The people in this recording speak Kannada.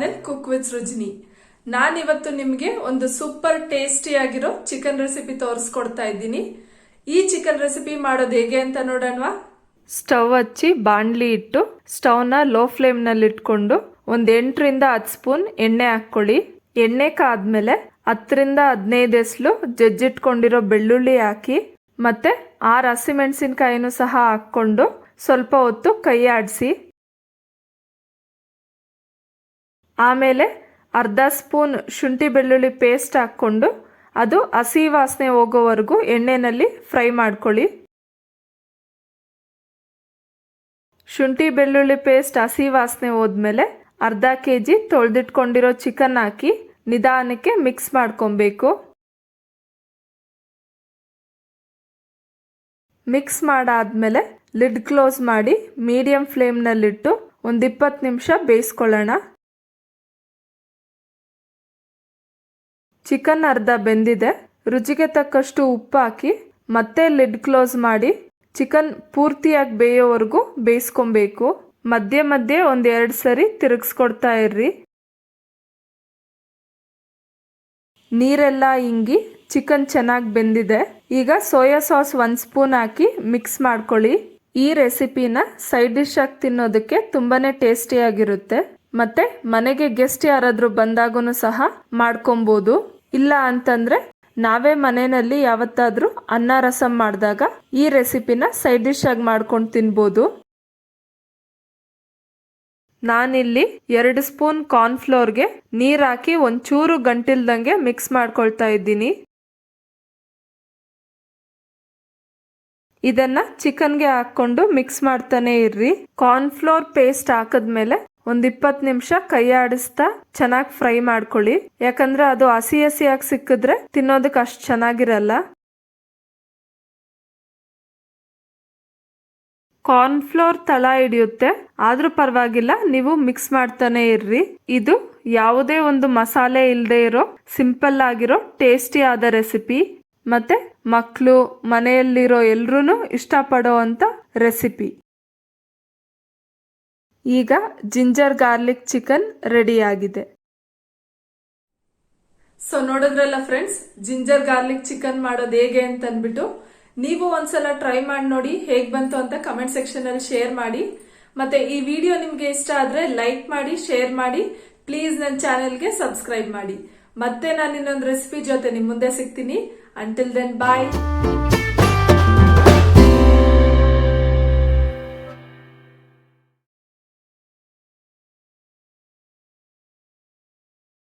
Channel cook with ರುಜಿನಿ. ನಾನಿವತ್ತು ನಿಮಗೆ ಒಂದು ಸೂಪರ್ ಟೇಸ್ಟಿ ಆಗಿರೋ ಚಿಕನ್ ರೆಸಿಪಿ ತೋರಿಸ್ಕೊಡ್ತಾ ಇದ್ದೀನಿ. ಈ ಚಿಕನ್ ರೆಸಿಪಿ ಮಾಡೋದು ಹೇಗೆ ಅಂತ ನೋಡೋಣವಾ? ಸ್ಟವ್ ಹಚ್ಚಿ ಬಾಣ್ಲಿ ಇಟ್ಟು ಸ್ಟವ್ನ ಲೋ ಫ್ಲೇಮ್ ನಲ್ಲಿ ಇಟ್ಕೊಂಡು ಒಂದ್ 8 ರಿಂದ 10 ಸ್ಪೂನ್ ಎಣ್ಣೆ ಹಾಕೊಳ್ಳಿ. ಎಣ್ಣೆ ಕಾದ್ಮೇಲೆ 10 ರಿಂದ 15 ಎಸ್ಲು ಜಜ್ಜಿಟ್ಕೊಂಡಿರೋ ಬೆಳ್ಳುಳ್ಳಿ ಹಾಕಿ ಮತ್ತೆ 6 ಹಸಿಮೆಣಸಿನಕಾಯಿನೂ ಸಹ ಹಾಕೊಂಡು ಸ್ವಲ್ಪ ಹೊತ್ತು ಕೈ ಆಡಿಸಿ. ಆಮೇಲೆ ಅರ್ಧ ಸ್ಪೂನ್ ಶುಂಠಿ ಬೆಳ್ಳುಳ್ಳಿ ಪೇಸ್ಟ್ ಹಾಕೊಂಡು ಅದು ಹಸಿ ವಾಸನೆ ಹೋಗೋವರೆಗೂ ಎಣ್ಣೆನಲ್ಲಿ ಫ್ರೈ ಮಾಡ್ಕೊಳ್ಳಿ. ಶುಂಠಿ ಬೆಳ್ಳುಳ್ಳಿ ಪೇಸ್ಟ್ ಹಸಿ ವಾಸನೆ ಹೋದ್ಮೇಲೆ ಅರ್ಧ ಕೆಜಿ ತೊಳೆದಿಟ್ಕೊಂಡಿರೋ ಚಿಕನ್ ಹಾಕಿ ನಿಧಾನಕ್ಕೆ ಮಿಕ್ಸ್ ಮಾಡ್ಕೊಬೇಕು. ಮಿಕ್ಸ್ ಮಾಡಾದ್ಮೇಲೆ ಲಿಡ್ ಕ್ಲೋಸ್ ಮಾಡಿ ಮೀಡಿಯಂ ಫ್ಲೇಮ್ನಲ್ಲಿಟ್ಟು ಒಂದು 20 ನಿಮಿಷ ಬೇಯಿಸ್ಕೊಳ್ಳೋಣ. ಚಿಕನ್ ಅರ್ಧ ಬೆಂದಿದೆ. ರುಚಿಗೆ ತಕ್ಕಷ್ಟು ಉಪ್ಪು ಹಾಕಿ ಮತ್ತೆ ಲಿಡ್ ಕ್ಲೋಸ್ ಮಾಡಿ ಚಿಕನ್ ಪೂರ್ತಿಯಾಗಿ ಬೇಯೋವರೆಗೂ ಬೇಯಿಸ್ಕೊಬೇಕು. ಮಧ್ಯೆ ಮಧ್ಯೆ 1-2 ಸರಿ ತಿರುಗಿಸ್ಕೊಡ್ತಾ ಇರ್ರಿ. ನೀರೆಲ್ಲ ಇಂಗಿ ಚಿಕನ್ ಚೆನ್ನಾಗಿ ಬೆಂದಿದೆ. ಈಗ ಸೋಯಾ ಸಾಸ್ 1 ಸ್ಪೂನ್ ಹಾಕಿ ಮಿಕ್ಸ್ ಮಾಡ್ಕೊಳ್ಳಿ. ಈ ರೆಸಿಪಿನ ಸೈಡ್ ಡಿಶ್ ಆಗಿ ತಿನ್ನೋದಕ್ಕೆ ತುಂಬಾನೇ ಟೇಸ್ಟಿಯಾಗಿರುತ್ತೆ. ಮತ್ತೆ ಮನೆಗೆ ಗೆಸ್ಟ್ ಯಾರಾದ್ರೂ ಬಂದಾಗೂ ಸಹ ಮಾಡ್ಕೊಬಹುದು. ಇಲ್ಲ ಅಂತಂದ್ರೆ ನಾವೇ ಮನೆಯಲ್ಲಿ ಯಾವತ್ತಾದ್ರೂ ಅನ್ನ ರಸಂ ಮಾಡಿದಾಗ ಈ ರೆಸಿಪಿನ ಸೈಡ್ ಡಿಶ್ ಆಗಿ ಮಾಡ್ಕೊಂಡು ತಿನ್ಬೋದು. ನಾನಿಲ್ಲಿ 2 ಸ್ಪೂನ್ ಕಾರ್ನ್ಫ್ಲೋರ್ಗೆ ನೀರ್ ಹಾಕಿ ಒಂಚೂರು ಗಂಟಿಲ್ದಂಗೆ ಮಿಕ್ಸ್ ಮಾಡ್ಕೊಳ್ತಾ ಇದ್ದೀನಿ. ಇದನ್ನ ಚಿಕನ್ಗೆ ಹಾಕೊಂಡು ಮಿಕ್ಸ್ ಮಾಡ್ತಾನೆ ಇರ್ರಿ. ಕಾರ್ನ್ಫ್ಲೋರ್ ಪೇಸ್ಟ್ ಹಾಕದ್ಮೇಲೆ ಒಂದ್ 20 ನಿಮಿಷ ಕೈ ಆಡಿಸ್ತಾ ಚೆನ್ನಾಗಿ ಫ್ರೈ ಮಾಡ್ಕೊಳ್ಳಿ. ಯಾಕಂದ್ರೆ ಅದು ಹಸಿ ಹಸಿಯಾಗಿ ಸಿಕ್ಕಿದ್ರೆ ತಿನ್ನೋದಕ್ಕೆ ಅಷ್ಟು ಚೆನ್ನಾಗಿರಲ್ಲ. ಕಾರ್ನ್ಫ್ಲೋರ್ ತಳ ಹಿಡಿಯುತ್ತೆ, ಆದ್ರೂ ಪರವಾಗಿಲ್ಲ, ನೀವು ಮಿಕ್ಸ್ ಮಾಡ್ತಾನೆ ಇರ್ರಿ. ಇದು ಯಾವುದೇ ಒಂದು ಮಸಾಲೆ ಇಲ್ಲದೆ ಇರೋ ಸಿಂಪಲ್ ಆಗಿರೋ ಟೇಸ್ಟಿ ಆದ ರೆಸಿಪಿ. ಮತ್ತೆ ಮಕ್ಕಳು ಮನೆಯಲ್ಲಿರೋ ಎಲ್ರೂ ಇಷ್ಟಪಡೋ ಅಂತ ರೆಸಿಪಿ. ಈಗ ಜಿಂಜರ್ ಗಾರ್ಲಿಕ್ ಚಿಕನ್ ರೆಡಿ ಆಗಿದೆ. ಸೊ ನೋಡಿದ್ರಲ್ಲ ಫ್ರೆಂಡ್ಸ್, ಜಿಂಜರ್ ಗಾರ್ಲಿಕ್ ಚಿಕನ್ ಮಾಡೋದು ಹೇಗೆ ಅಂತ ಅಂದ್ಬಿಟ್ಟು ನೀವು ಒಂದ್ಸಲ ಟ್ರೈ ಮಾಡಿ ನೋಡಿ. ಹೇಗ್ ಬಂತು ಅಂತ ಕಮೆಂಟ್ ಸೆಕ್ಷನ್ ಅಲ್ಲಿ ಶೇರ್ ಮಾಡಿ. ಮತ್ತೆ ಈ ವಿಡಿಯೋ ನಿಮ್ಗೆ ಇಷ್ಟ ಆದ್ರೆ ಲೈಕ್ ಮಾಡಿ, ಶೇರ್ ಮಾಡಿ. ಪ್ಲೀಸ್ ನನ್ನ ಚಾನೆಲ್ಗೆ ಸಬ್ಸ್ಕ್ರೈಬ್ ಮಾಡಿ. ಮತ್ತೆ ನಾನು ಇನ್ನೊಂದು ರೆಸಿಪಿ ಜೊತೆ ನಿಮ್ ಮುಂದೆ ಸಿಗ್ತೀನಿ. ಅಂಟಿಲ್ ದೆನ್ ಬಾಯ್.